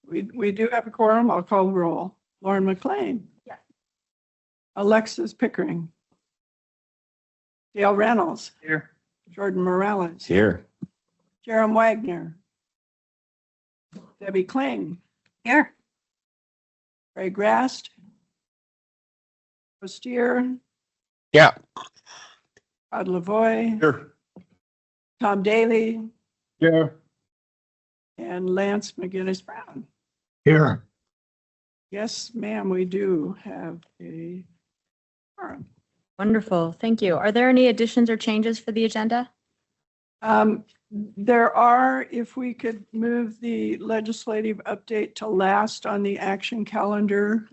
We do have a quorum. I'll call the roll. Lauren McLean. Yes. Alexis Pickering. Dale Reynolds. Here. Jordan Morales. Here. Jerem Wagner. Debbie Kling. Here. Craig Rast. Steer. Yeah. Todd Lavoy. Here. Tom Daly. Here. And Lance McGinnis Brown. Here. Yes, ma'am, we do have a quorum. Wonderful. Thank you. Are there any additions or changes for the agenda? There are, if we could move the legislative update to last on the action calendar.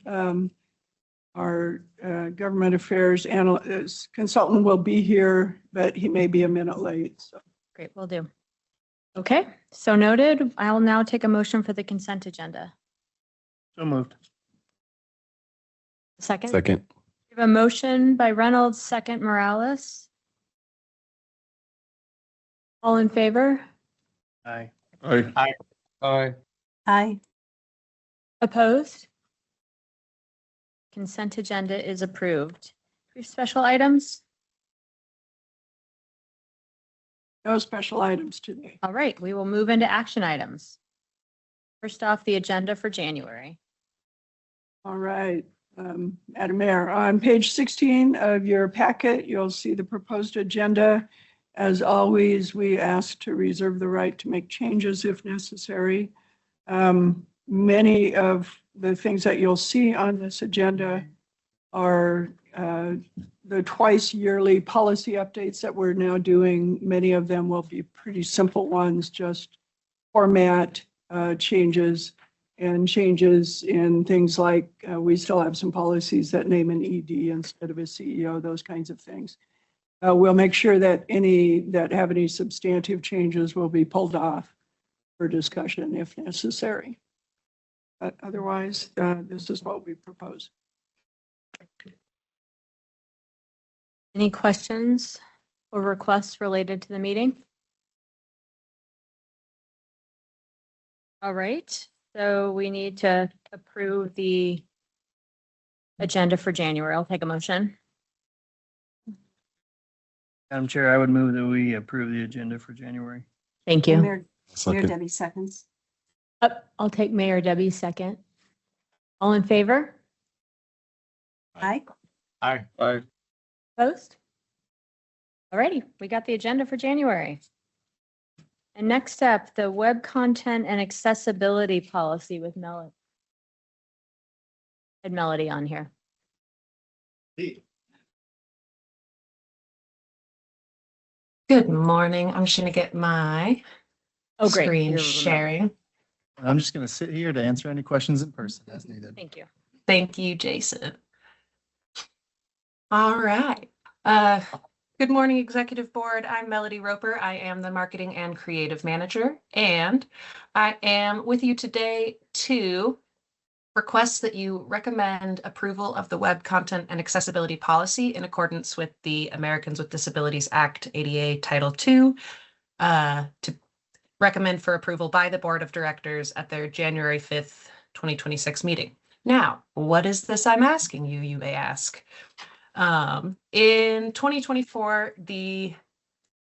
Our government affairs analyst consultant will be here, but he may be a minute late. So. Great, will do. Okay, so noted. I will now take a motion for the consent agenda. So moved. Second. Second. We have a motion by Reynolds, second Morales. All in favor? Aye. Aye. Aye. Aye. Aye. Opposed? Consent agenda is approved. We have special items? No special items today. All right, we will move into action items. First off, the agenda for January. All right, Madam Mayor, on page 16 of your packet, you'll see the proposed agenda. As always, we ask to reserve the right to make changes if necessary. Many of the things that you'll see on this agenda are the twice yearly policy updates that we're now doing. Many of them will be pretty simple ones, just format changes and changes in things like we still have some policies that name an ED instead of a CEO, those kinds of things. We'll make sure that any that have any substantive changes will be pulled off for discussion if necessary. But otherwise, this is what we propose. Any questions or requests related to the meeting? All right, so we need to approve the agenda for January. I'll take a motion. Madam Chair, I would move that we approve the agenda for January. Thank you. Mayor Second. Debbie seconds. I'll take Mayor Debbie's second. All in favor? Aye. Aye. Aye. Opposed? All righty, we got the agenda for January. And next up, the web content and accessibility policy with Melody. And Melody on here. Good morning. I'm just going to get my Oh, great. screen You're sharing. I'm just going to sit here to answer any questions in person as needed. Thank you. Thank you, Jason. All right. Good morning, Executive Board. I'm Melody Roper. I am the Marketing and Creative Manager, and I am with you today to request that you recommend approval of the Web Content and Accessibility Policy in accordance with the Americans with Disabilities Act ADA Title II, to recommend for approval by the Board of Directors at their January 5th, 2026 meeting. Now, what is this I'm asking you, you may ask? In 2024, the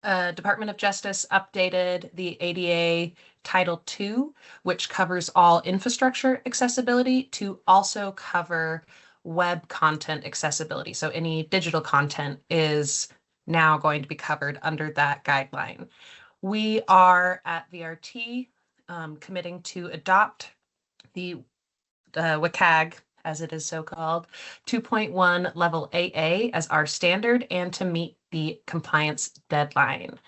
Department of Justice updated the ADA Title II, which covers all infrastructure accessibility, to also cover web content accessibility. So any digital content is now going to be covered under that guideline. We are at VRT committing to adopt the WCAG, as it is so called, 2.1 level AA as our standard, and to meet the compliance deadline.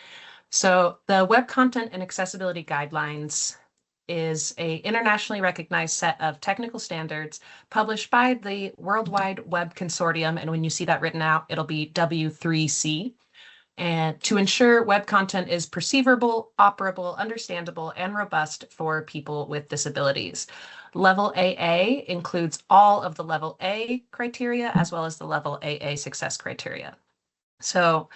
So the Web Content and Accessibility Guidelines is an internationally recognized set of technical standards published by the World Wide Web Consortium. And when you see that written out, it'll be W3C. And to ensure web content is perceivable, operable, understandable, and robust for people with disabilities. Level AA includes all of the level A criteria as well as the level AA success criteria. So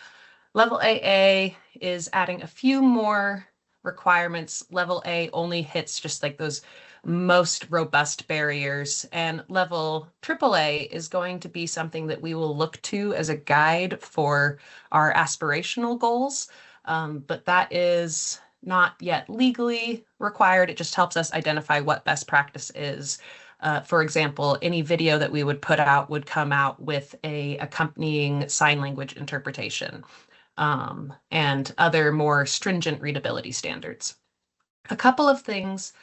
level AA is adding a few more requirements. Level A only hits just like those most robust barriers. And level AAA is going to be something that we will look to as a guide for our aspirational goals. But that is not yet legally required. It just helps us identify what best practice is. For example, any video that we would put out would come out with a accompanying sign language interpretation, and other more stringent readability standards. A couple of things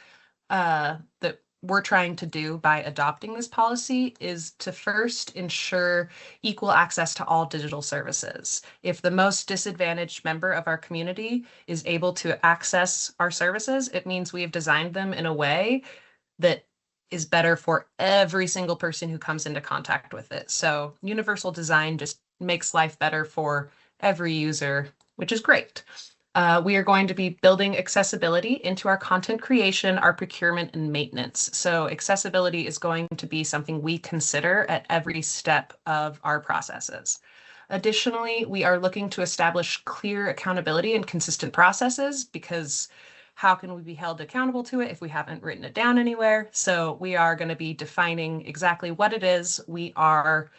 that we're trying to do by adopting this policy is to first ensure equal access to all digital services. If the most disadvantaged member of our community is able to access our services, it means we have designed them in a way that is better for every single person who comes into contact with it. So universal design just makes life better for every user, which is great. We are going to be building accessibility into our content creation, our procurement, and maintenance. So accessibility is going to be something we consider at every step of our processes. Additionally, we are looking to establish clear accountability and consistent processes, because how can we be held accountable to it if we haven't written it down anywhere? So we are going to be defining exactly what it is we are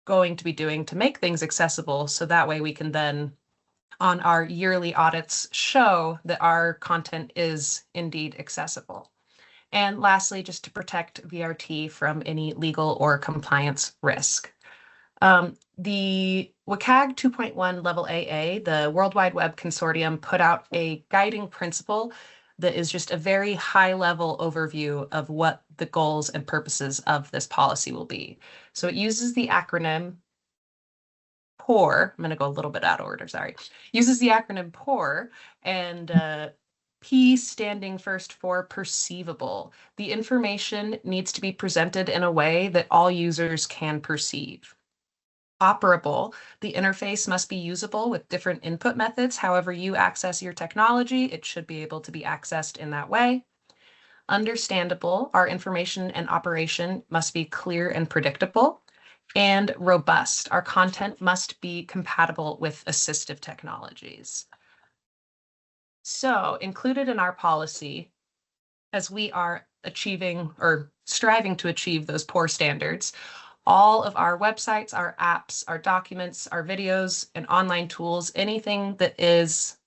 going to be doing to make things accessible, so that way we can then on our yearly audits show that our content is indeed accessible. And lastly, just to protect VRT from any legal or compliance risk. The WCAG 2.1 Level AA, the World Wide Web Consortium, put out a guiding principle that is just a very high-level overview of what the goals and purposes of this policy will be. So it uses the acronym POUR. I'm going to go a little bit out of order, sorry. Uses the acronym POUR, and P standing first for perceivable. The information needs to be presented in a way that all users can perceive. Operable, the interface must be usable with different input methods. However you access your technology, it should be able to be accessed in that way. Understandable, our information and operation must be clear and predictable. And robust, our content must be compatible with assistive technologies. So included in our policy, as we are achieving or striving to achieve those POUR standards, all of our websites, our apps, our documents, our videos, and online tools, anything that is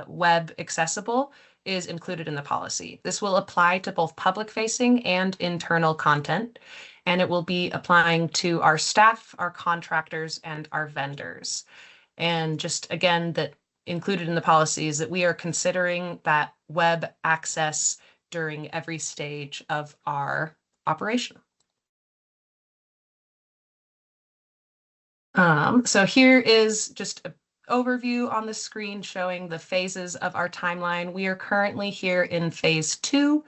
web accessible is included in the policy. This will apply to both public-facing and internal content, and it will be applying to our staff, our contractors, and our vendors. And just again, that included in the policy is that we are considering that web access during every stage of our operation. So here is just an overview on the screen showing the phases of our timeline. We are currently here in phase 2,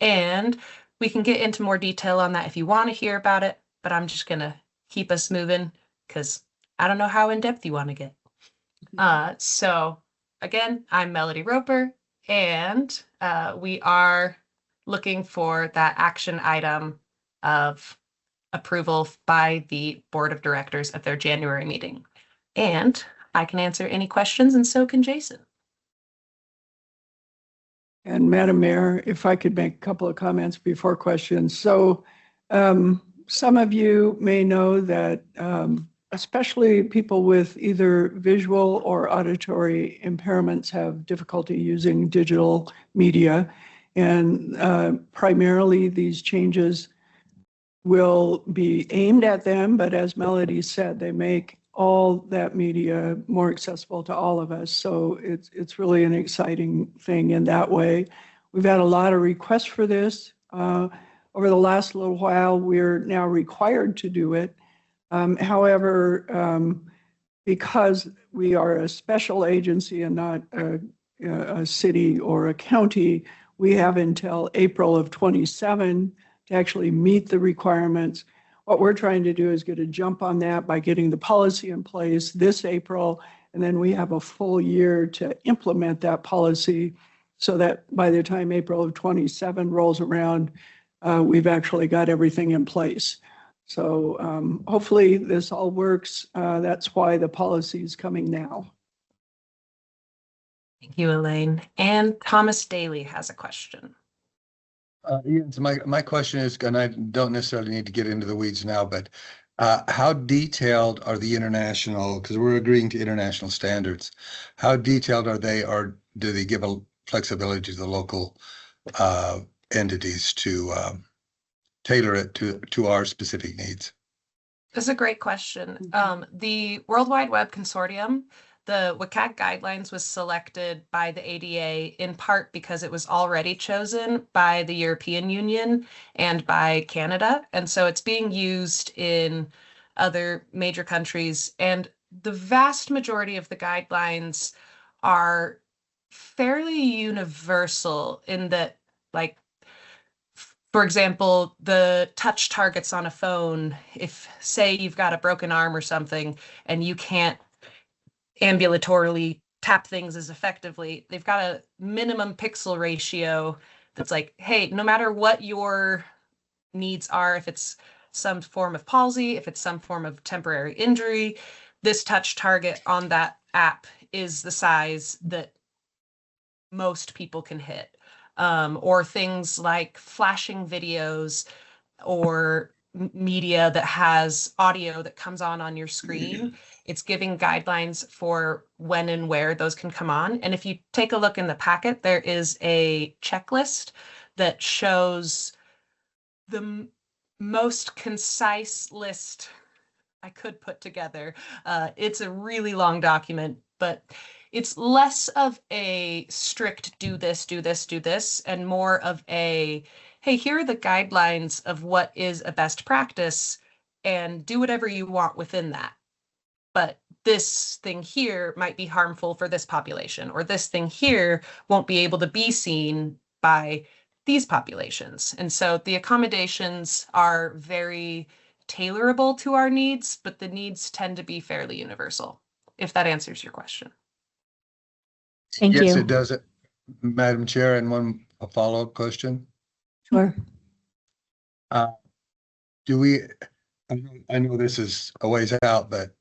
and we can get into more detail on that if you want to hear about it, but I'm just going to keep us moving because I don't know how in-depth you want to get. So again, I'm Melody Roper, and we are looking for that action item of approval by the board of directors at their January meeting. And I can answer any questions, and so can Jason. And Madam Mayor, if I could make a couple of comments before questions. So some of you may know that especially people with either visual or auditory impairments have difficulty using digital media. And primarily these changes will be aimed at them, but as Melody said, they make all that media more accessible to all of us. So it's really an exciting thing in that way. We've had a lot of requests for this. Over the last little while, we're now required to do it. However, because we are a special agency and not a city or a county, we have until April of 27 to actually meet the requirements. What we're trying to do is get a jump on that by getting the policy in place this April, and then we have a full year to implement that policy so that by the time April of 27 rolls around, we've actually got everything in place. So hopefully this all works. That's why the policy is coming now. Thank you, Elaine. And Thomas Daly has a question. So my question is, and I don't necessarily need to get into the weeds now, but how detailed are the international, because we're agreeing to international standards, how detailed are they, or do they give a flexibility to the local entities to tailor it to our specific needs? That's a great question. The World Wide Web Consortium, the WCAG guidelines was selected by the ADA in part because it was already chosen by the European Union and by Canada. And so it's being used in other major countries. And the vast majority of the guidelines are fairly universal in that, like, for example, the touch targets on a phone, if say you've got a broken arm or something and you can't ambulatorily tap things as effectively, they've got a minimum pixel ratio that's like, hey, no matter what your needs are, if it's some form of palsy, if it's some form of temporary injury, this touch target on that app is the size that most people can hit. Or things like flashing videos or media that has audio that comes on your screen. It's giving guidelines for when and where those can come on. And if you take a look in the packet, there is a checklist that shows the most concise list I could put together. It's a really long document, but it's less of a strict do this, do this, do this, and more of a, hey, here are the guidelines of what is a best practice and do whatever you want within that. But this thing here might be harmful for this population, or this thing here won't be able to be seen by these populations. And so the accommodations are very tailorable to our needs, but the needs tend to be fairly universal, if that answers your question. Thank Yes, you. it does. Madam Chair, and a follow-up question. Sure. Do we, I know this is a ways out, but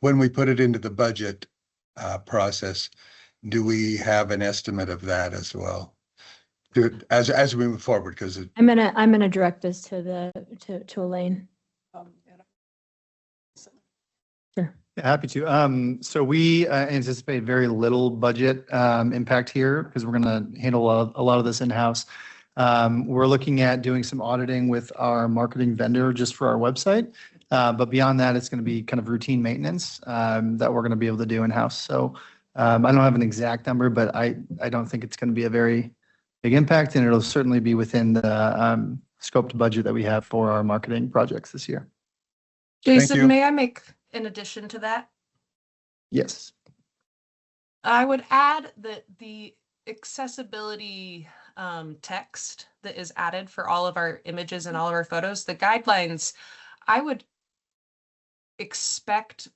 when we put it into the budget process, do we have an estimate of that as well? As we move forward, because I'm gonna direct this to Elaine. Sure. Yeah, happy to. So we anticipate very little budget impact here because we're going to handle a lot of this in-house. We're looking at doing some auditing with our marketing vendor just for our website. But beyond that, it's going to be kind of routine maintenance that we're going to be able to do in-house. So I don't have an exact number, but I don't think it's going to be a very big impact, and it'll certainly be within the scoped budget that we have for our marketing projects this year. Jason, may I make an addition to that? Yes. I would add that the accessibility text that is added for all of our images and all of our photos, the guidelines, I would expect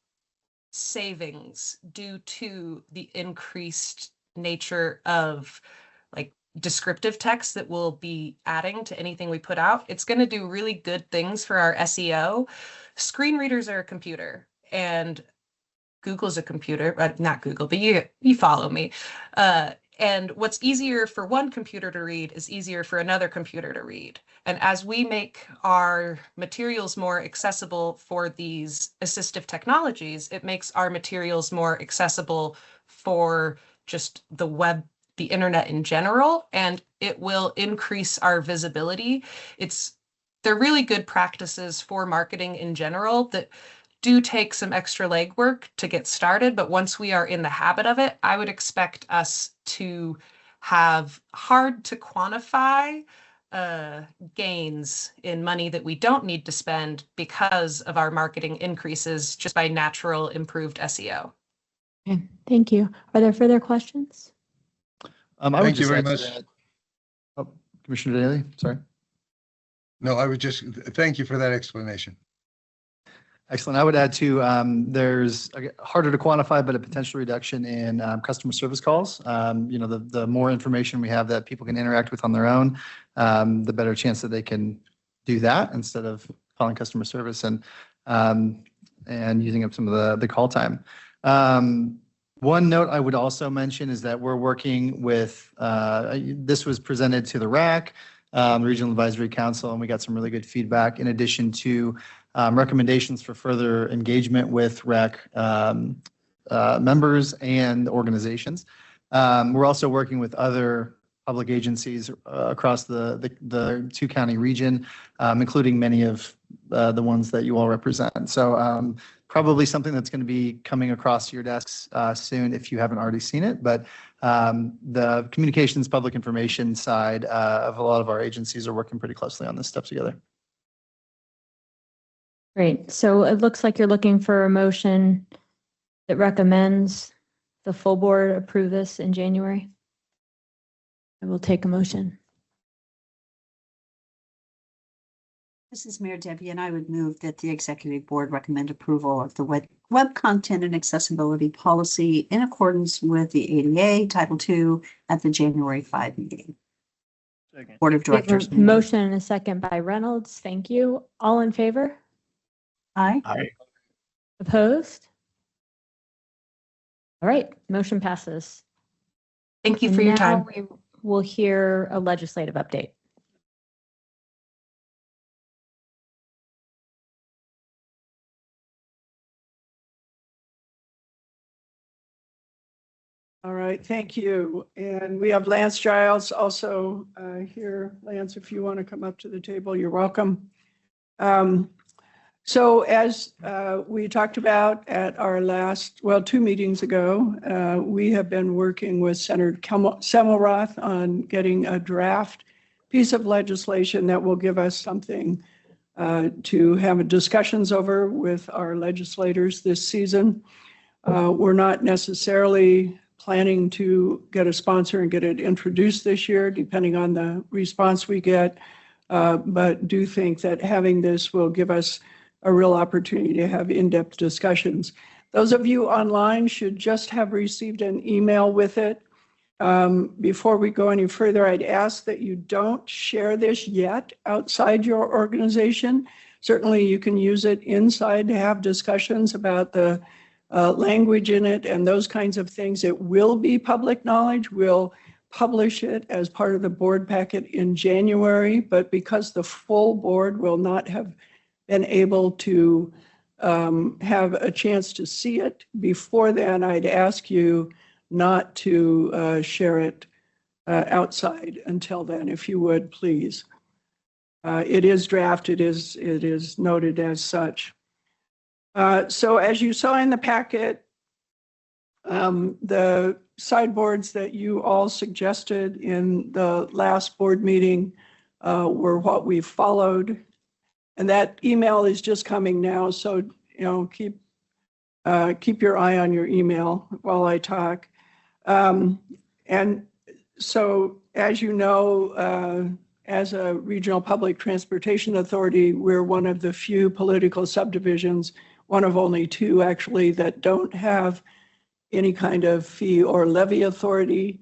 savings due to the increased nature of like descriptive text that we'll be adding to anything we put out. It's going to do really good things for our SEO. Screen readers are a computer, and Google's a computer, not Google, but you follow me. And what's easier for one computer to read is easier for another computer to read. And as we make our materials more accessible for these assistive technologies, it makes our materials more accessible for just the web, the internet in general, and it will increase our visibility. They're really good practices for marketing in general that do take some extra legwork to get started, but once we are in the habit of it, I would expect us to have hard to quantify gains in money that we don't need to spend because of our marketing increases just by natural improved SEO. Okay, thank you. Are there further questions? Thank you very much. Oh, Commissioner Daly, sorry. No, I would just thank you for that explanation. Excellent. I would add too, there's harder to quantify, but a potential reduction in customer service calls. The more information we have that people can interact with on their own, the better chance that they can do that instead of calling customer service and using up some of the call time. One note I would also mention is that we're working with, this was presented to the RAC. Regional Advisory Council, and we got some really good feedback in addition to recommendations for further engagement with REC members and organizations. We're also working with other public agencies across the two-county region, including many of the ones that you all represent. So probably something that's going to be coming across your desks soon if you haven't already seen it. But the communications, public information side of a lot of our agencies are working pretty closely on this stuff together. Great. So it looks like you're looking for a motion that recommends the full board approve this in January. I will take a motion. This is Mayor Debbie, and I would move that the Executive Board recommend approval of the web content and accessibility policy in accordance with the ADA Title II at the January 5 meeting. Board of We have Directors. a motion and a second by Reynolds. Thank you. All in favor? Aye. Aye. Opposed? All right, motion passes. Thank you And for your now time. we will hear a legislative update. All right, thank you. And we have Lance Giles also here. Lance, if you want to come up to the table, you're welcome. So as we talked about at our last, well, 2 meetings ago, we have been working with Senator Semmelroth on getting a draft piece of legislation that will give us something to have discussions over with our legislators this season. We're not necessarily planning to get a sponsor and get it introduced this year, depending on the response we get, but do think that having this will give us a real opportunity to have in-depth discussions. Those of you online should just have received an email with it. Before we go any further, I'd ask that you don't share this yet outside your organization. Certainly you can use it inside to have discussions about the language in it and those kinds of things. It will be public knowledge. We'll publish it as part of the board packet in January, but because the full board will not have been able to have a chance to see it before then, I'd ask you not to share it outside until then, if you would, please. It is drafted, it is noted as such. So as you saw in the packet, the sideboards that you all suggested in the last board meeting were what we followed. And that email is just coming now, so keep your eye on your email while I talk. And so, as you know, as a regional public transportation authority, we're one of the few political subdivisions, one of only 2 actually, that don't have any kind of fee or levy authority.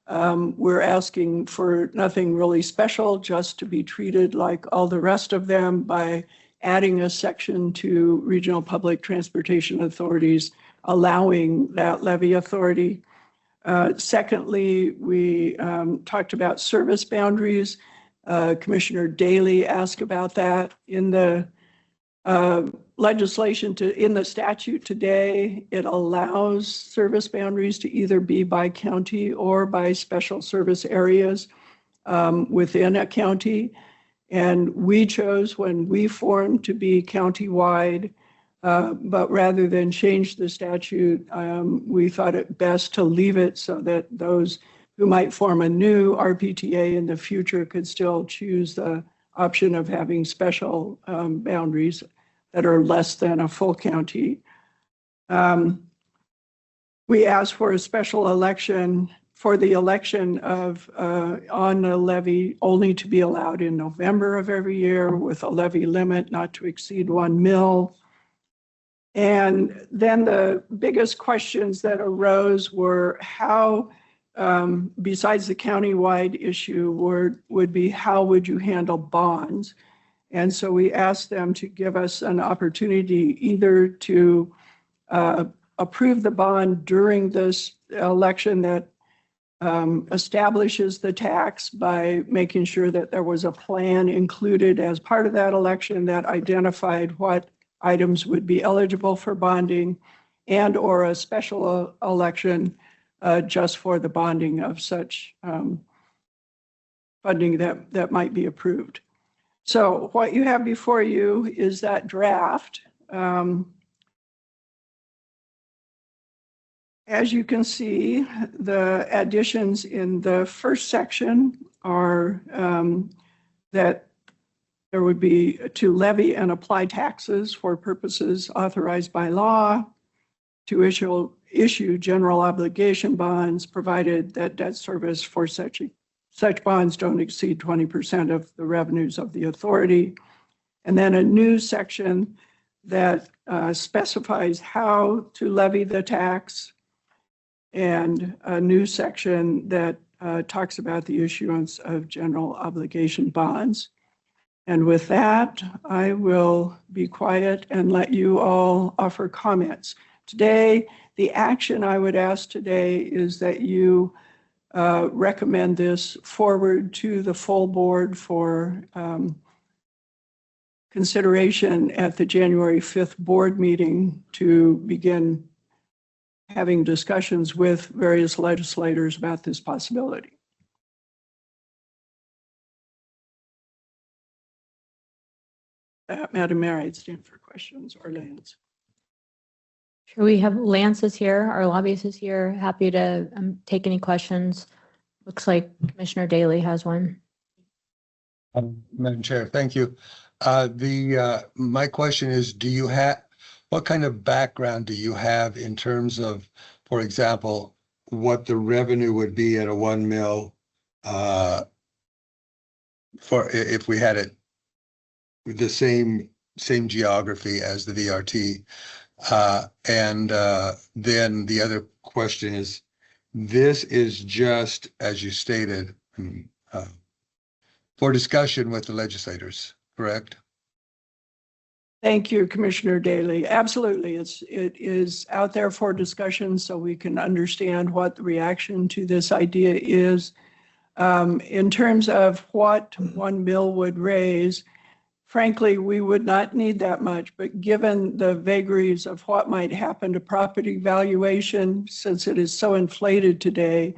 We're asking for nothing really special, just to be treated like all the rest of them by adding a section to regional public transportation authorities, allowing that levy authority. Secondly, we talked about service boundaries. Commissioner Daley asked about that. In the legislation, in the statute today, it allows service boundaries to either be by county or by special service areas within a county. And we chose, when we formed, to be countywide, but rather than change the statute, we thought it best to leave it so that those who might form a new RPTA in the future could still choose the option of having special boundaries that are less than a full county. We asked for a special election for the election of on a levy only to be allowed in November of every year, with a levy limit not to exceed 1 mil. And then the biggest questions that arose were how, besides the countywide issue, would be how would you handle bonds? And so we asked them to give us an opportunity either to approve the bond during this election that establishes the tax by making sure that there was a plan included as part of that election that identified what items would be eligible for bonding and or a special election just for the bonding of such funding that might be approved. So what you have before you is that draft. As you can see, the additions in the first section are that there would be to levy and apply taxes for purposes authorized by law, to issue general obligation bonds, provided that debt service for such bonds don't exceed 20% of the revenues of the authority. And then a new section that specifies how to levy the tax, and a new section that talks about the issuance of general obligation bonds. And with that, I will be quiet and let you all offer comments. Today, the action I would ask today is that you recommend this forward to the full board for consideration at the January 5th board meeting to begin having discussions with various legislators about this possibility. Madam Mayor, I'd stand for questions, or Lance. Sure, we have Lance is here, our lobbyist is here, happy to take any questions. Looks like Commissioner Daly has one. Madam Chair, thank you. My question is, what kind of background do you have in terms of, for example, what the revenue would be at a 1 mil for if we had it the same geography as the VRT? And then the other question is, this is just, as you stated, for discussion with the legislators, correct? Thank you, Commissioner Daly. Absolutely. It is out there for discussion so we can understand what the reaction to this idea is. In terms of what 1 mil would raise, frankly, we would not need that much, but given the vagaries of what might happen to property valuation, since it is so inflated today,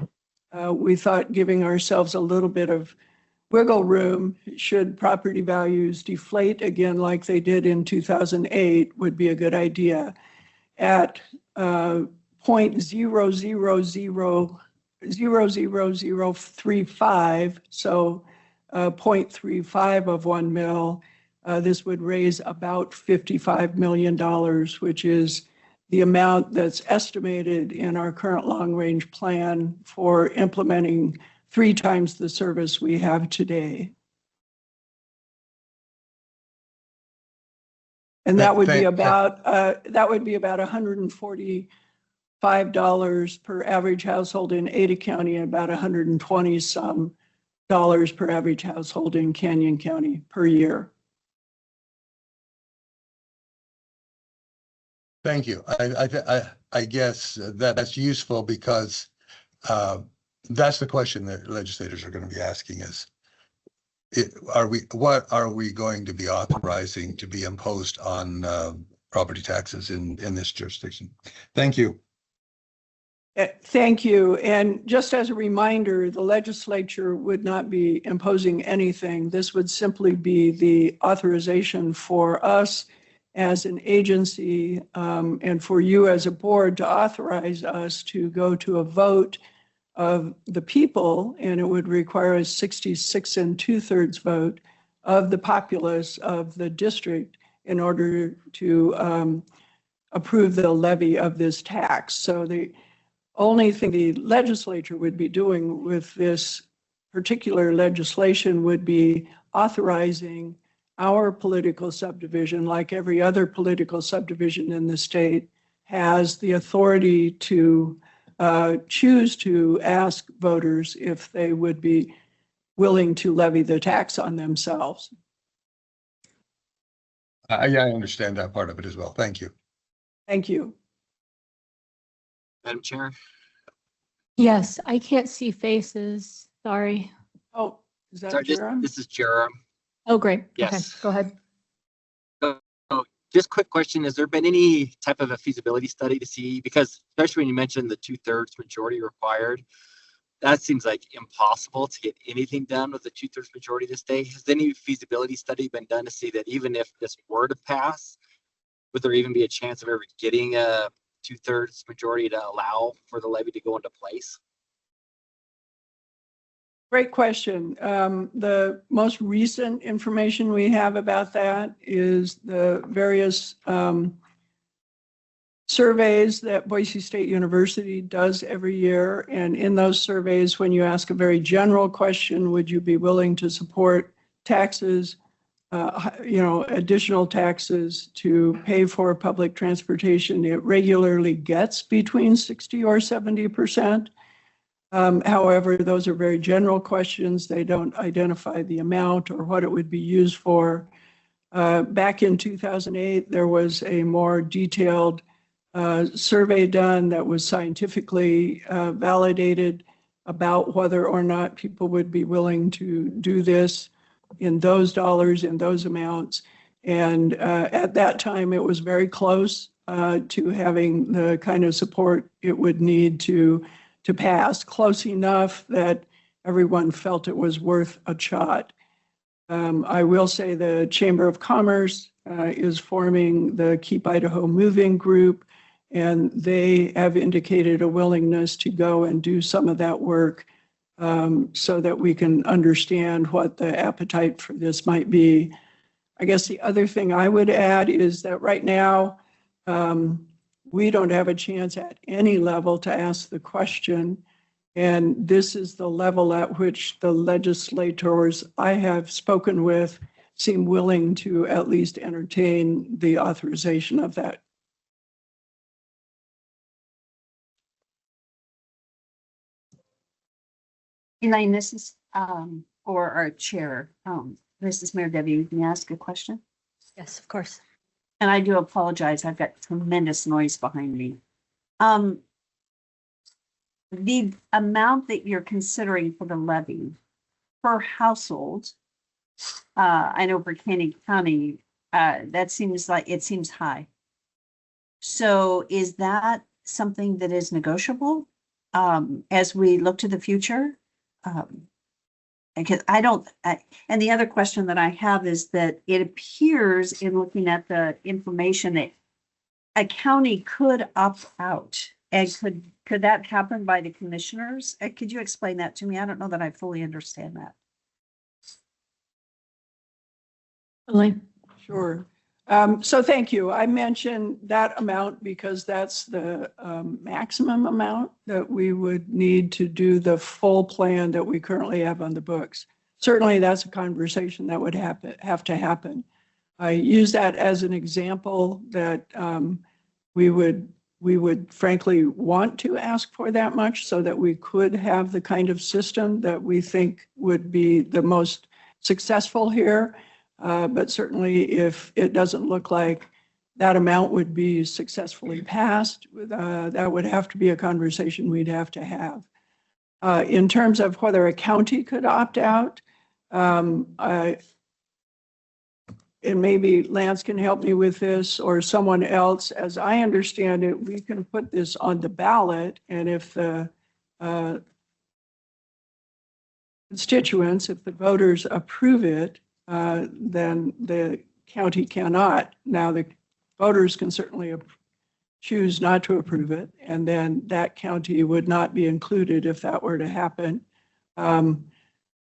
we thought giving ourselves a little bit of wiggle room should property values deflate again like they did in 2008 would be a good idea. At 0.0000035, so 0.35 of 1 mil, this would raise about $55 million, which is the amount that's estimated in our current long-range plan for implementing 3 times the service we have today. And that would be about $145 per average household in Ada County and about $120 some dollars per average household in Canyon County per year. Thank you. I guess that's useful because that's the question that legislators are going to be asking is, what are we going to be authorizing to be imposed on property taxes in this jurisdiction? Thank you. Thank you. And just as a reminder, the legislature would not be imposing anything. This would simply be the authorization for us as an agency and for you as a board to authorize us to go to a vote of the people, and it would require a 66 2/3 vote of the populace of the district in order to approve the levy of this tax. So the only thing the legislature would be doing with this particular legislation would be authorizing our political subdivision, like every other political subdivision in the state, has the authority to choose to ask voters if they would be willing to levy the tax on themselves. I understand that part of it as well. Thank you. Thank you. Madam Chair. Yes, I can't see faces. Sorry. Oh, is that Sorry, Jerem? this is Jerem. Oh, great. Okay, Yes. go ahead. So just quick question, has there been any type of a feasibility study to see, because especially when you mentioned the 2/3 majority required, that seems like impossible to get anything done with the 2/3 majority this day. Has any feasibility study been done to see that even if this were to pass, would there even be a chance of ever getting a 2/3 majority to allow for the levy to go into place? Great question. The most recent information we have about that is the various surveys that Boise State University does every year. And in those surveys, when you ask a very general question, would you be willing to support taxes, additional taxes to pay for public transportation, it regularly gets between 60 or 70%. However, those are very general questions. They don't identify the amount or what it would be used for. Back in 2008, there was a more detailed survey done that was scientifically validated about whether or not people would be willing to do this in those dollars, in those amounts. And at that time, it was very close to having the kind of support it would need to pass, close enough that everyone felt it was worth a shot. I will say the Chamber of Commerce is forming the Keep Idaho Moving group, and they have indicated a willingness to go and do some of that work so that we can understand what the appetite for this might be. I guess the other thing I would add is that right now, we don't have a chance at any level to ask the question. And this is the level at which the legislators I have spoken with seem willing to at least entertain the authorization of that. Elaine, this is, or our chair, this is Mayor Debbie, you can ask a question? Yes, of course. And I do apologize, I've got tremendous noise behind me. The amount that you're considering for the levy per household, I know for Caney County, that seems like, it seems high. So is that something that is negotiable as we look to the future? Because and the other question that I have is that it appears in looking at the information that a county could opt out, and could that happen by the commissioners? Could you explain that to me? I don't know that I fully understand that. Elaine? Sure. So thank you. I mentioned that amount because that's the maximum amount that we would need to do the full plan that we currently have on the books. Certainly that's a conversation that would have to happen. I use that as an example that we would frankly want to ask for that much so that we could have the kind of system that we think would be the most successful here. But certainly if it doesn't look like that amount would be successfully passed, that would have to be a conversation we'd have to have. In terms of whether a county could opt out, and maybe Lance can help me with this or someone else, as I understand it, we can put this on the ballot, and if the constituents, if the voters approve it, then the county cannot. Now, the voters can certainly choose not to approve it, and then that county would not be included if that were to happen.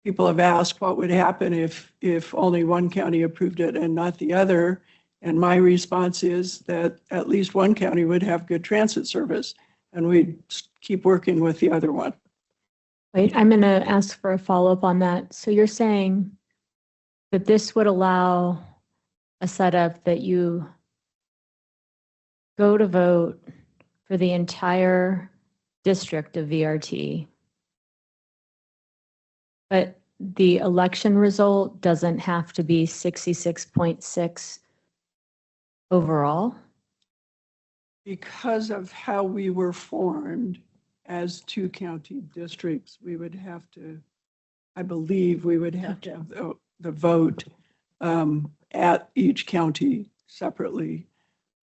People have asked what would happen if only one county approved it and not the other. And my response is that at least one county would have good transit service, and we'd keep working with the other one. Wait, I'm going to ask for a follow-up on that. So you're saying that this would allow a setup that you go to vote for the entire district of VRT, but the election result doesn't have to be 66.6 overall? Because of how we were formed, as two county districts, we would have to, I believe we would have to have the vote at each county separately.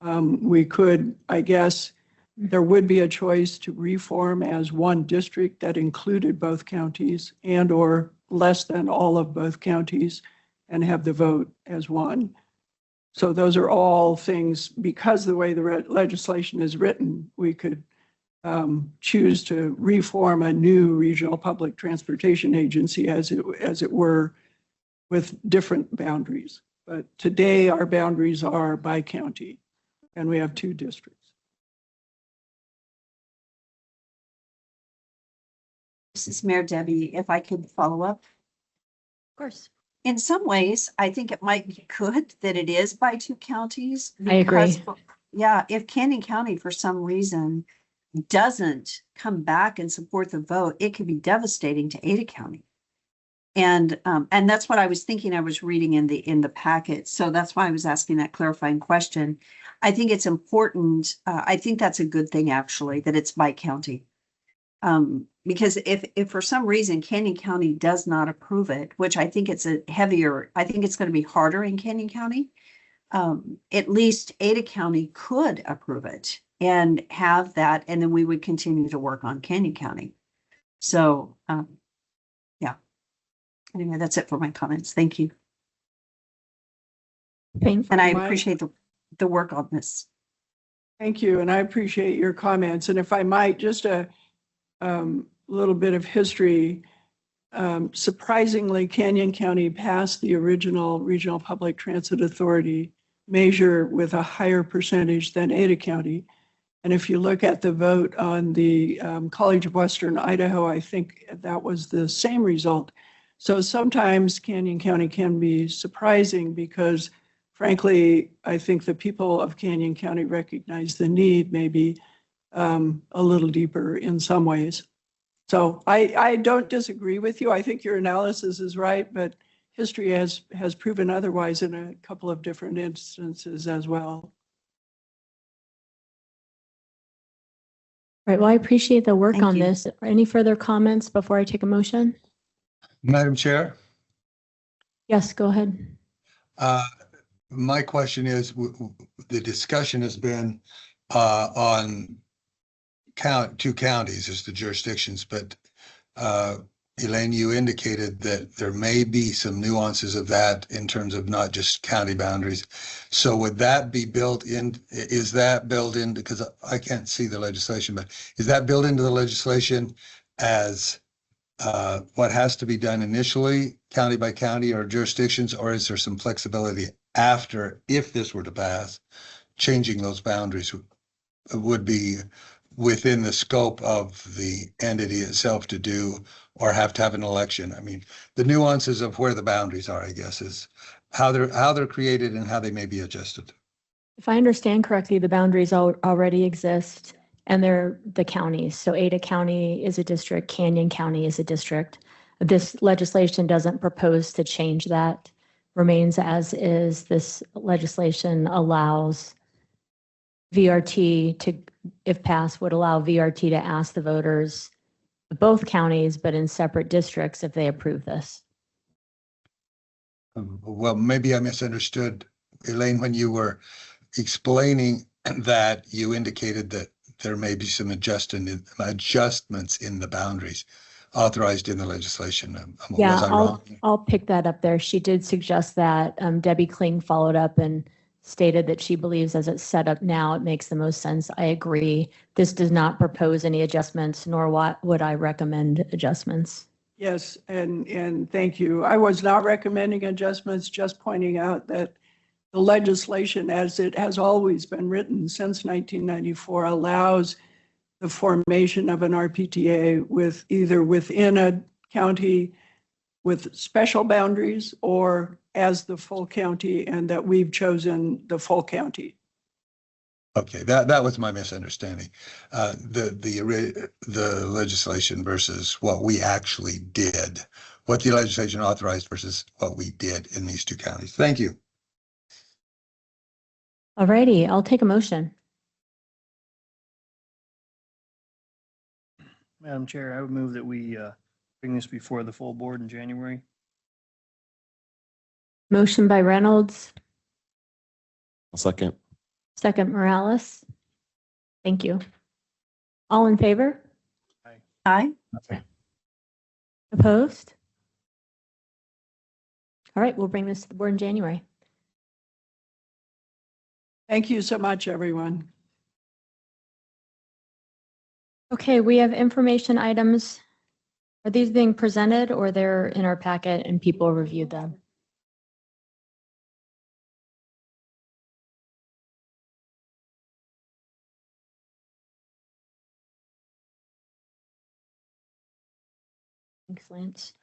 We could, I guess, there would be a choice to reform as one district that included both counties and or less than all of both counties and have the vote as one. So those are all things, because the way the legislation is written, we could choose to reform a new regional public transportation agency as it were, with different boundaries. But today our boundaries are by county and we have two districts. This is Mayor Debbie. If I could follow up. Of course. In some ways, I think it might be good that it is by two counties. I agree. because, yeah, if Canyon County for some reason doesn't come back and support the vote, it could be devastating to Ada County. And that's what I was thinking. I was reading in the packet. So that's why I was asking that clarifying question. I think it's important. I think that's a good thing, actually, that it's by county. Because if for some reason Canyon County does not approve it, which I think it's I think it's going to be harder in Canyon County, at least Ada County could approve it and have that, and then we would continue to work on Canyon County. So, yeah. Anyway, that's it for my comments. Thank you. And I appreciate the work on this. Thank you, and I appreciate your comments. And if I might, just a little bit of history. Surprisingly, Canyon County passed the original Regional Public Transit Authority measure with a higher percentage than Ada County. And if you look at the vote on the College of Western Idaho, I think that was the same result. So sometimes Canyon County can be surprising because, frankly, I think the people of Canyon County recognize the need maybe a little deeper in some ways. So I don't disagree with you. I think your analysis is right, but history has proven otherwise in a couple of different instances as well. Right. Well, I appreciate the work Thank on you. this. Any further comments before I take a motion? Madam Chair, Yes, go ahead. my question is, the discussion has been on two counties as the jurisdictions, but Elaine, you indicated that there may be some nuances of that in terms of not just county boundaries. So would that be built in? Is that built in? Because I can't see the legislation, but is that built into the legislation as what has to be done initially, county by county or jurisdictions, or is there some flexibility after, if this were to pass, changing those boundaries would be within the scope of the entity itself to do, or have to have an election? I mean, the nuances of where the boundaries are, I guess, is how they're created and how they may be adjusted. If I understand correctly, the boundaries already exist and they're the counties. So Ada County is a district, Canyon County is a district. This legislation doesn't propose to change that, remains as is. This legislation allows VRT to, if passed, would allow VRT to ask the voters, both counties, but in separate districts if they approve this. Well, maybe I misunderstood, Elaine, when you were explaining that you indicated that there may be some adjustments in the boundaries authorized in the legislation. Yeah, was I wrong? I'll pick that up there. She did suggest that. Debbie Kling followed up and stated that she believes as it's set up now, it makes the most sense. I agree. This does not propose any adjustments, nor would I recommend adjustments. Yes, and thank you. I was not recommending adjustments, just pointing out that the legislation, as it has always been written since 1994, allows the formation of an RPTA with either within a county with special boundaries or as the full county, and that we've chosen the full county. Okay, that was my misunderstanding. The legislation versus what we actually did, what the legislation authorized versus what we did in these two counties. Thank you. All righty, I'll take a motion. Madam Chair, I would move that we bring this before the full board in January. Motion by Reynolds, I'll second. second Morales. Thank you. All in favor? Aye. Opposed? All right, we'll bring this to the board in January. Thank you so much, everyone. Okay, we have information items. Are these being presented or they're in our packet and people reviewed them? Thanks, Lance.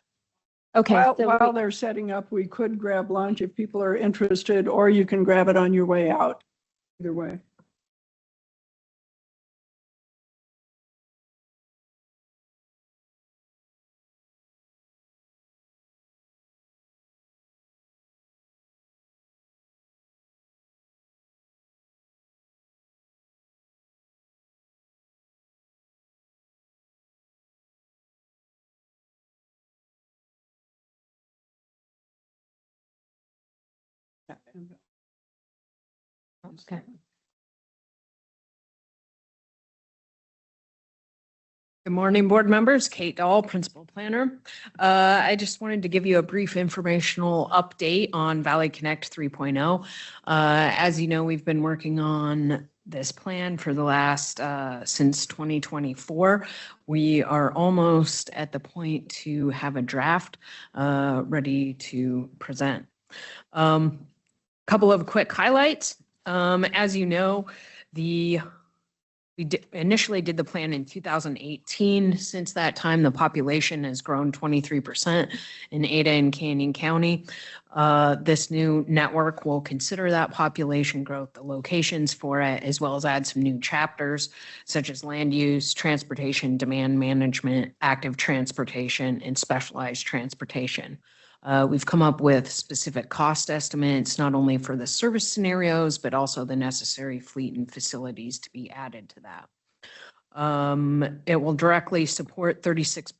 Okay, While they're setting up, we could grab lunch if people are interested, or you can grab it on your way out. Either way. okay. Good morning, board members. Kate Dahl, Principal Planner. I just wanted to give you a brief informational update on Valley Connect 3.0. As you know, we've been working on this plan for the last, since 2024. We are almost at the point to have a draft ready to present. Couple of quick highlights. As you know, we initially did the plan in 2018. Since that time, the population has grown 23% in Ada and Canyon County. This new network will consider that population growth, the locations for it, as well as add some new chapters such as land use, transportation, demand management, active transportation, and specialized transportation. We've come up with specific cost estimates, not only for the service scenarios, but also the necessary fleet and facilities to be added to that. It will directly support 36%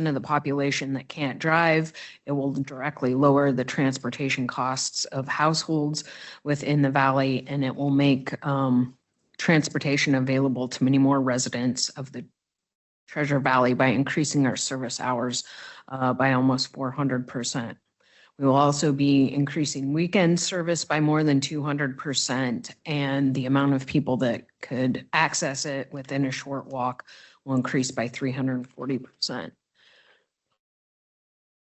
of the population that can't drive. It will directly lower the transportation costs of households within the valley, and it will make transportation available to many more residents of the Treasure Valley by increasing our service hours by almost 400%. We will also be increasing weekend service by more than 200%, and the amount of people that could access it within a short walk will increase by 340%.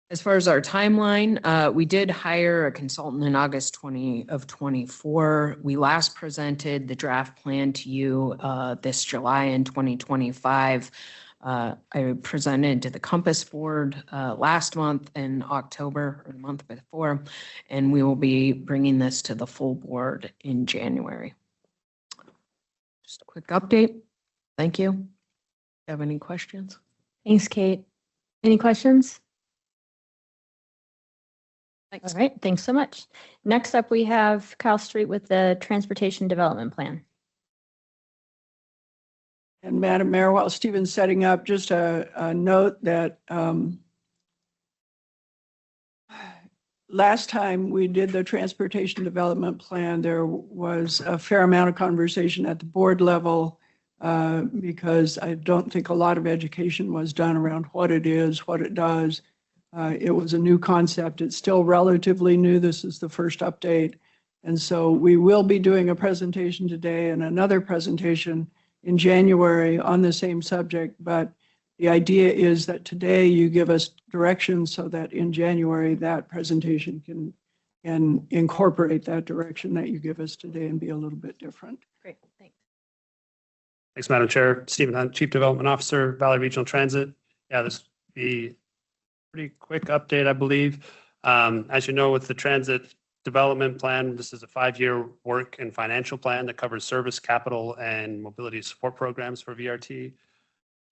As far as our timeline, we did hire a consultant in August 2024. We last presented the draft plan to you this July in 2025. I presented to the Compass Board last month in October, or the month before, and we will be bringing this to the full board in January. Just a quick update. Thank you. Have any questions? Thanks, Kate. Any questions? Thanks. All right, thanks so much. Next up, we have Kyle Street with the Transportation Development Plan. And Madam Mayor, while Stephen's setting up, just a note that last time we did the transportation development plan, there was a fair amount of conversation at the board level because I don't think a lot of education was done around what it is, what it does. It was a new concept. It's still relatively new. This is the first update. And so we will be doing a presentation today and another presentation in January on the same subject, but the idea is that today you give us direction so that in January that presentation can incorporate that direction that you give us today and be a little bit different. Great, thanks. Thanks, Madam Chair. Stephen Hunt, Chief Development Officer, Valley Regional Transit. Yeah, this will be a pretty quick update, I believe. As you know, with the transit development plan, this is a 5-year work and financial plan that covers service, capital, and mobility support programs for VRT.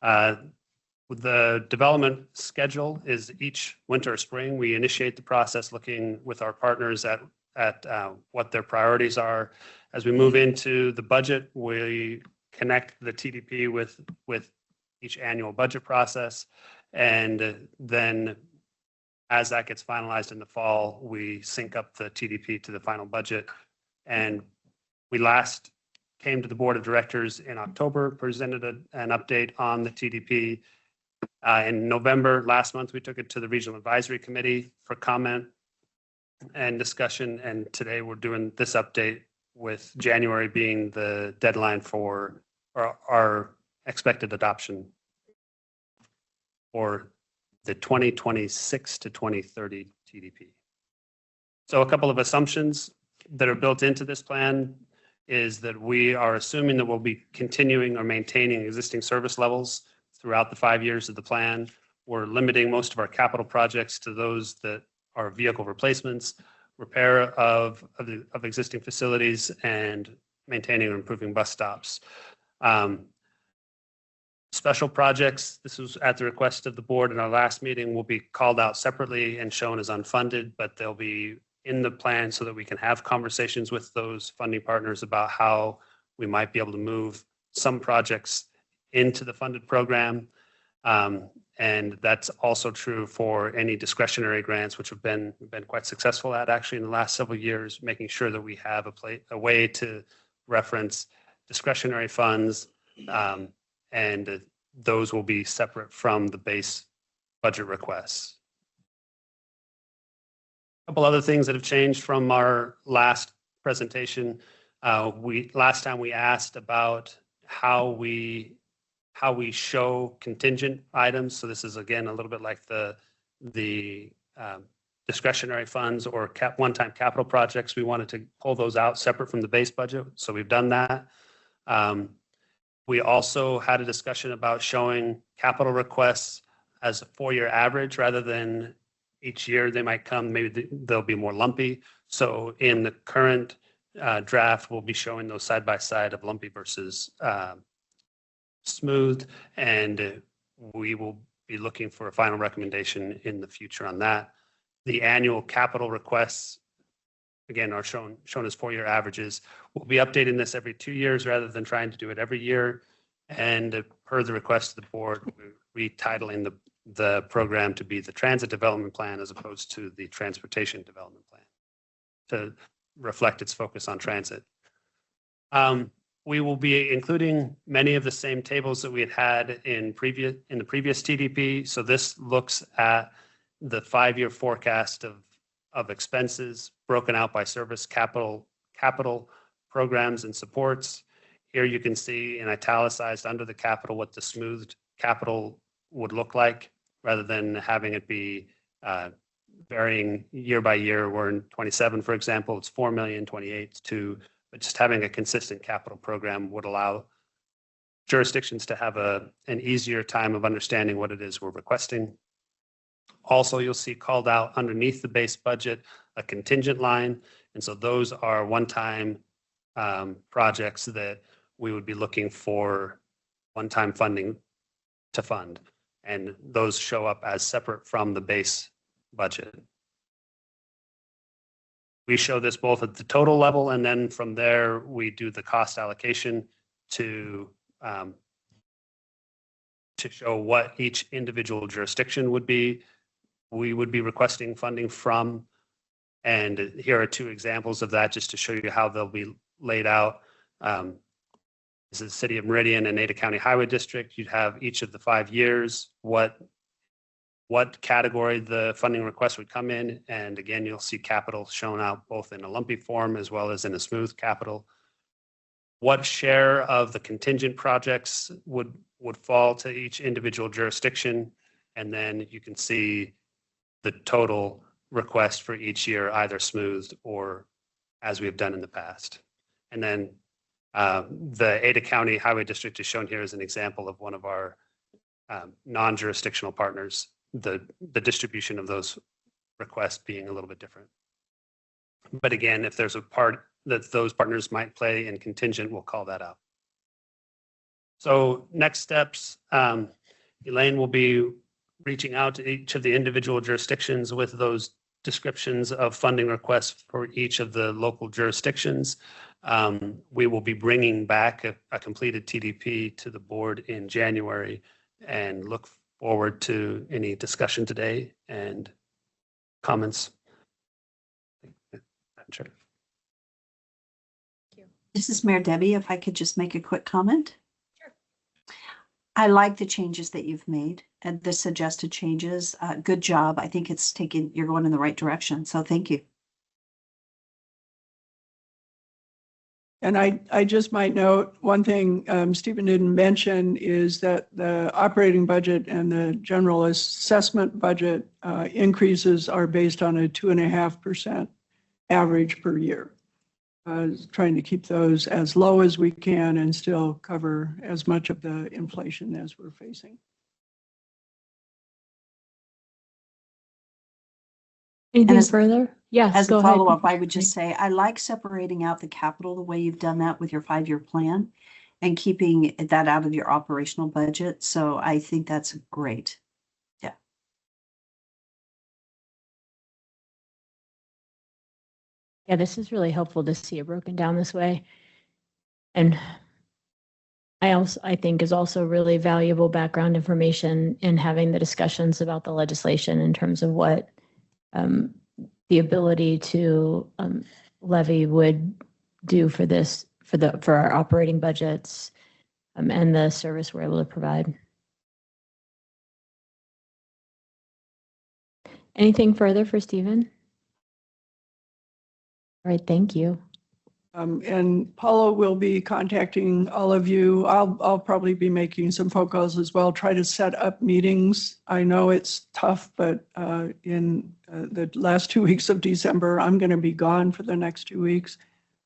The development schedule is each winter or spring. We initiate the process looking with our partners at what their priorities are. As we move into the budget, we connect the TDP with each annual budget process. And then as that gets finalized in the fall, we sync up the TDP to the final budget. And we last came to the board of directors in October, presented an update on the TDP. In November, last month, we took it to the Regional Advisory Committee for comment and discussion. And today we're doing this update with January being the deadline for our expected adoption for the 2026 to 2030 TDP. So a couple of assumptions that are built into this plan is that we are assuming that we'll be continuing or maintaining existing service levels throughout the 5 years of the plan. We're limiting most of our capital projects to those that are vehicle replacements, repair of existing facilities, and maintaining or improving bus stops. Special projects, this was at the request of the board in our last meeting, will be called out separately and shown as unfunded, but they'll be in the plan so that we can have conversations with those funding partners about how we might be able to move some projects into the funded program. And that's also true for any discretionary grants, which have been quite successful at actually in the last several years, making sure that we have a way to reference discretionary funds, and those will be separate from the base budget requests. A couple other things that have changed from our last presentation. Last time we asked about how we show contingent items. So this is again a little bit like the discretionary funds or one-time capital projects. We wanted to pull those out separate from the base budget. So we've done that. We also had a discussion about showing capital requests as a 4-year average rather than each year they might come, maybe they'll be more lumpy. So in the current draft, we'll be showing those side by side of lumpy versus smooth, and we will be looking for a final recommendation in the future on that. The annual capital requests, again, are shown as 4-year averages. We'll be updating this every 2 years rather than trying to do it every year. And per the request of the board, we're retitling the program to be the Transit Development Plan as opposed to the Transportation Development Plan to reflect its focus on transit. We will be including many of the same tables that we had in the previous TDP. So this looks at the 5-year forecast of expenses broken out by service, capital programs and supports. Here you can see in italicized under the capital what the smoothed capital would look like rather than having it be varying year by year. Where in 27, for example, it's 4 million, 28 it's 2, but just having a consistent capital program would allow jurisdictions to have an easier time of understanding what it is we're requesting. Also, you'll see called out underneath the base budget a contingent line. And so those are one-time projects that we would be looking for one-time funding to fund. And those show up as separate from the base budget. We show this both at the total level, and then from there, we do the cost allocation to show what each individual jurisdiction would be. We would be requesting funding from, and here are 2 examples of that just to show you how they'll be laid out. This is the City of Meridian and Ada County Highway District. You'd have each of the 5 years, what category the funding request would come in. And again, you'll see capital shown out both in a lumpy form as well as in a smooth capital. What share of the contingent projects would fall to each individual jurisdiction. And then you can see the total request for each year, either smoothed or as we have done in the past. And then the Ada County Highway District is shown here as an example of one of our non-jurisdictional partners, the distribution of those requests being a little bit different. But again, if there's a part that those partners might play in contingent, we'll call that out. So next steps, Elaine will be reaching out to each of the individual jurisdictions with those descriptions of funding requests for each of the local jurisdictions. We will be bringing back a completed TDP to the board in January, and look forward to any discussion today and comments. Sure. This is Mayor Debbie. If I could just make a quick comment. Sure. I like the changes that you've made and the suggested changes. Good job. I think you're going in the right direction. So thank you. And I just might note, one thing Stephen didn't mention is that the operating budget and the general assessment budget increases are based on a 2.5% average per year. Trying to keep those as low as we can and still cover as much of the inflation as we're facing. Anything as- further? Yes, As go a ahead. follow-up, I would just say, I like separating out the capital the way you've done that with your 5-year plan and keeping that out of your operational budget. So I think that's great. Yeah. Yeah, this is really helpful to see it broken down this way. And I think is also really valuable background information in having the discussions about the legislation in terms of what the ability to levy would do for this, for our operating budgets and the service we're able to provide. Anything further for Stephen? All right, thank you. And Paula will be contacting all of you. I'll probably be making some phone calls as well, try to set up meetings. I know it's tough, but in the last 2 weeks of December, I'm going to be gone for the next 2 weeks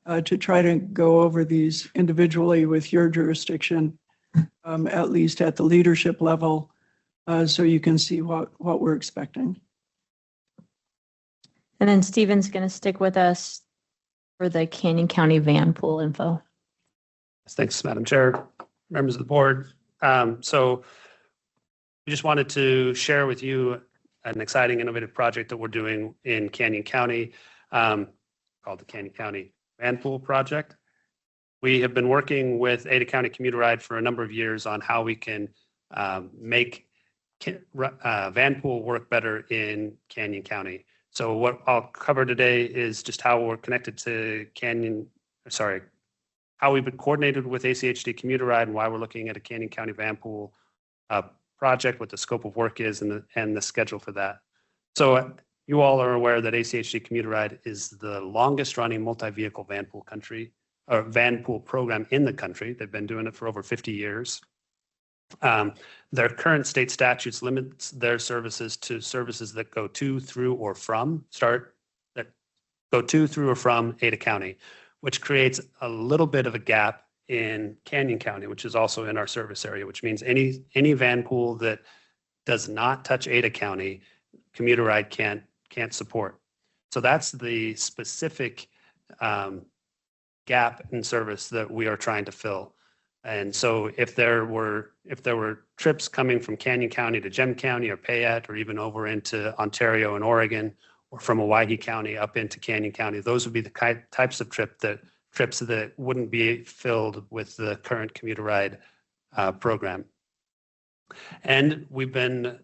to try to go over these individually with your jurisdiction, at least at the leadership level, so you can see what we're expecting. And then Stephen's going to stick with us for the Canyon County van pool info. Thanks, Madam Chair, members of the board. So we just wanted to share with you an exciting, innovative project that we're doing in Canyon County called the Canyon County Van Pool Project. We have been working with Ada County Commuter Ride for a number of years on how we can make van pool work better in Canyon County. So what I'll cover today is just how we're connected to how we've been coordinated with ACHD Commuter Ride and why we're looking at a Canyon County van pool project, what the scope of work is and the schedule for that. So you all are aware that ACHD Commuter Ride is the longest running multi-vehicle van pool program in the country. They've been doing it for over 50 years. Their current state statutes limits their services to services that go to, through, or from Ada County, which creates a little bit of a gap in Canyon County, which is also in our service area, which means any van pool that does not touch Ada County, Commuter Ride can't support. So that's the specific gap in service that we are trying to fill. And so if there were trips coming from Canyon County to Gem County or Payette or even over into Ontario and Oregon, or from Owyhee County up into Canyon County, those would be the types of trips that wouldn't be filled with the current Commuter Ride program. And we've been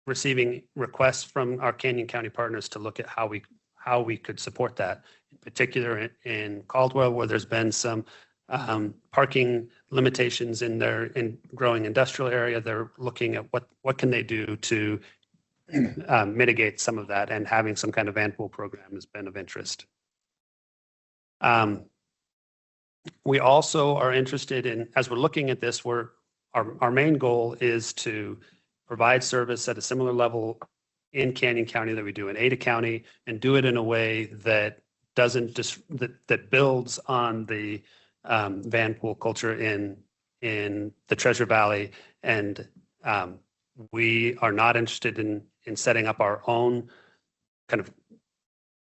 receiving requests from our Canyon County partners to look at how we could support that. In particular, in Caldwell, where there's been some parking limitations in growing industrial area, they're looking at what can they do to mitigate some of that, and having some kind of van pool program has been of interest. We also are interested in, as we're looking at this, our main goal is to provide service at a similar level in Canyon County that we do in Ada County, and do it in a way that that builds on the van pool culture in the Treasure Valley. And we are not interested in setting up our own kind of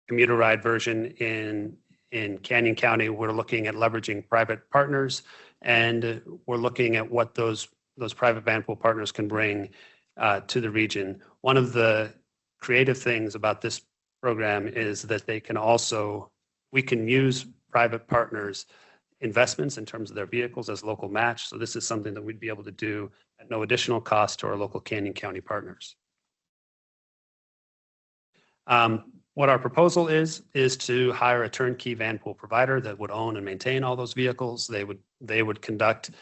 Commuter Ride version in Canyon County. We're looking at leveraging private partners, and we're looking at what those private van pool partners can bring to the region. One of the creative things about this program is that we can use private partners investments in terms of their vehicles as local match. So this is something that we'd be able to do at no additional cost to our local Canyon County partners. What our proposal is to hire a turnkey van pool provider that would own and maintain all those vehicles. They would conduct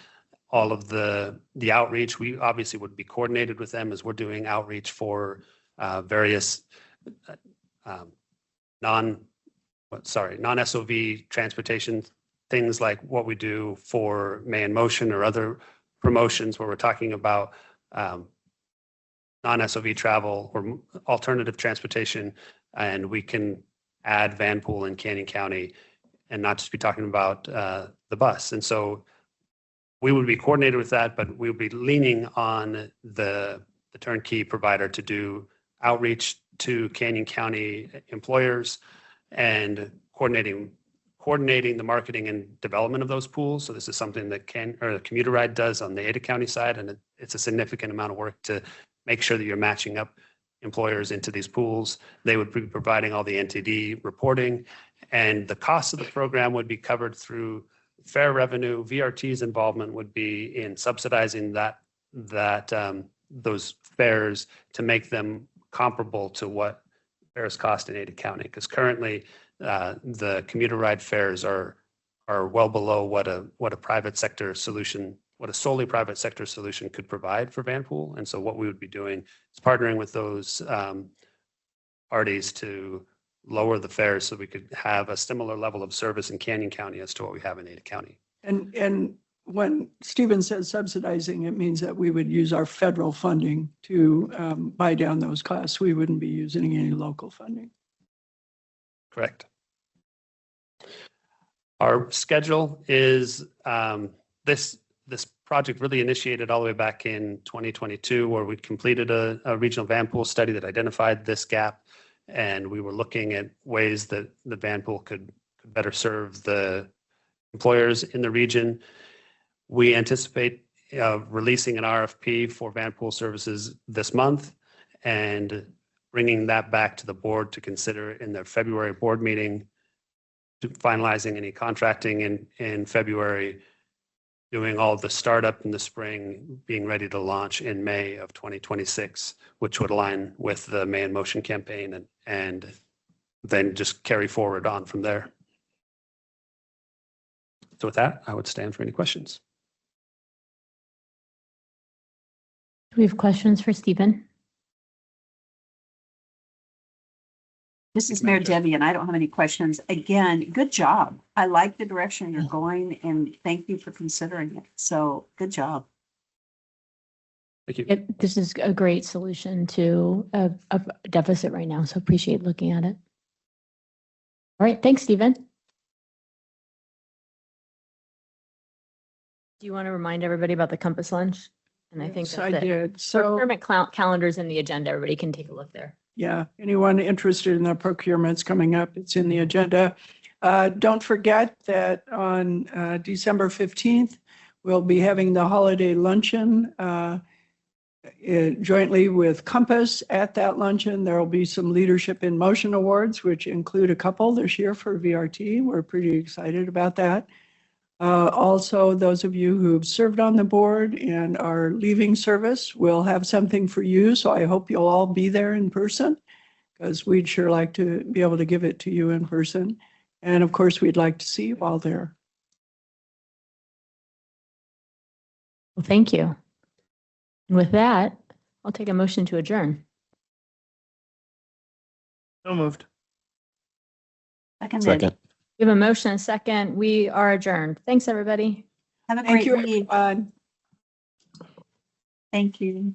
all of the outreach. We obviously would be coordinated with them as we're doing outreach for various non-SOV transportation, things like what we do for May in Motion or other promotions where we're talking about non-SOV travel or alternative transportation, and we can add van pool in Canyon County and not just be talking about the bus. And so we would be coordinated with that, but we would be leaning on the turnkey provider to do outreach to Canyon County employers and coordinating the marketing and development of those pools. So this is something that the Commuter Ride does on the Ada County side, and it's a significant amount of work to make sure that you're matching up employers into these pools. They would be providing all the NTD reporting, and the cost of the program would be covered through fare revenue. VRT's involvement would be in subsidizing those fares to make them comparable to what fares cost in Ada County, because currently the commuter ride fares are well below what a private sector solution, what a solely private sector solution could provide for Vanpool. And so what we would be doing is partnering with those parties to lower the fares so we could have a similar level of service in Canyon County as to what we have in Ada County. And when Stephen says subsidizing, it means that we would use our federal funding to buy down those costs. We wouldn't be using any local funding. Correct. Our schedule is this project really initiated all the way back in 2022, where we completed a regional Vanpool study that identified this gap. And we were looking at ways that the Vanpool could better serve the employers in the region. We anticipate releasing an RFP for Vanpool services this month and bringing that back to the board to consider in their February board meeting, to finalizing any contracting in February, doing all the startup in the spring, being ready to launch in May of 2026, which would align with the May in Motion campaign and then just carry forward on from there. So with that, I would stand for any questions. Do we have questions for Stephen? This is Mayor Debbie, and I don't have any questions. Again, good job. I like the direction you're going, and thank you for considering it. So good job. Thank you. This is a great solution to a deficit right now, so appreciate looking at it. All right, thanks, Stephen. Do you want to remind everybody about the Compass Lunch? And I think Yes, I did. So procurement calendars in the agenda. Everybody can take a look there. yeah, anyone interested in the procurements coming up, it's in the agenda. Don't forget that on December 15th, we'll be having the holiday luncheon jointly with Compass. At that luncheon, there will be some Leadership in Motion awards, which include a couple this year for VRT. We're pretty excited about that. Also, those of you who've served on the board and are leaving service will have something for you. So I hope you'll all be there in person, because we'd sure like to be able to give it to you in person. And of course, we'd like to see you all there. Well, thank you. And with that, I'll take a motion to adjourn. So moved. Second. We have a motion and a second. We are adjourned. Thanks, everybody. Have a Thank great you, week. everyone. Thank you.